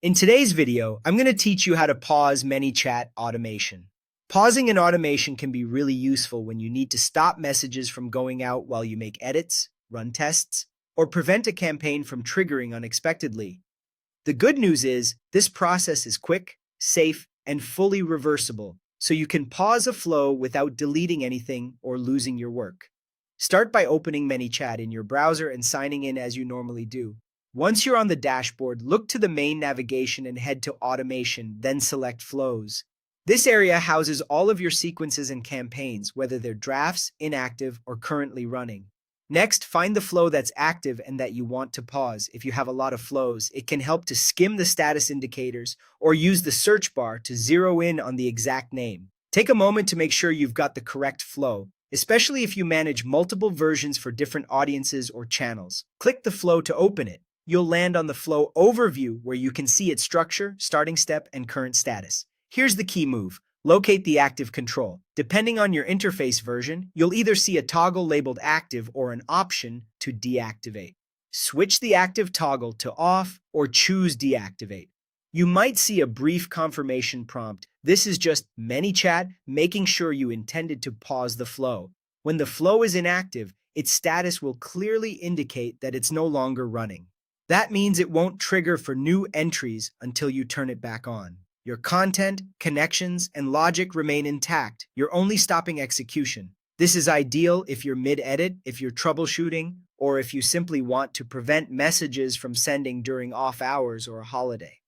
In today's video, I'm going to teach you how to pause ManyChat automation. Pausing an automation can be really useful when you need to stop messages from going out while you make edits, run tests, or prevent a campaign from triggering unexpectedly. The good news is this process is quick, safe, and fully reversible, so you can pause a flow without deleting anything or losing your work. Start by opening ManyChat in your browser and signing in as you normally do. Once you're on the dashboard, look to the main navigation and head to Automation, then select Flows. This area houses all of your sequences and campaigns, whether they're drafts, inactive, or currently running. Next, find the flow that's active and that you want to pause. If you have a lot of flows, it can help to skim the status indicators or use the search bar to zero in on the exact name. Take a moment to make sure you've got the correct flow, especially if you manage multiple versions for different audiences or channels. Click the flow to open it. You'll land on the flow overview where you can see its structure, starting step, and current status. Here's the key move. Locate the active control. Depending on your interface version, you'll either see a toggle labeled active or an option to deactivate. Switch the active toggle to off or choose deactivate. You might see a brief confirmation prompt. This is just ManyChat making sure you intended to pause the flow. When the flow is inactive, its status will clearly indicate that it's no longer running. That means it won't trigger for new entries until you turn it back on. Your content, connections, and logic remain intact. You're only stopping execution. This is ideal if you're mid-edit, if you're troubleshooting, or if you simply want to prevent messages from sending during off hours or a holiday.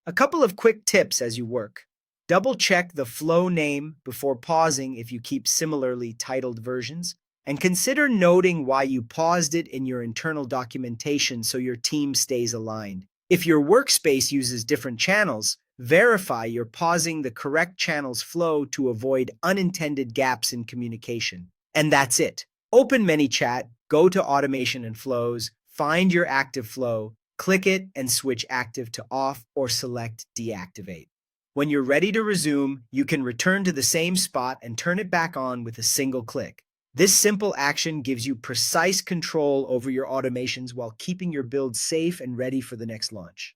A couple of quick tips as you work. Double-check the flow name before pausing if you keep similarly titled versions. And consider noting why you paused it in your internal documentation so your team stays aligned. If your workspace uses different channels, verify you're pausing the correct channel's flow to avoid unintended gaps in communication. And that's it. Open ManyChat, go to Automation and Flows, find your active flow, click it, and switch active to off or select deactivate. When you're ready to resume, you can return to the same spot and turn it back on with a single click. This simple action gives you precise control over your automations while keeping your build safe and ready for the next launch.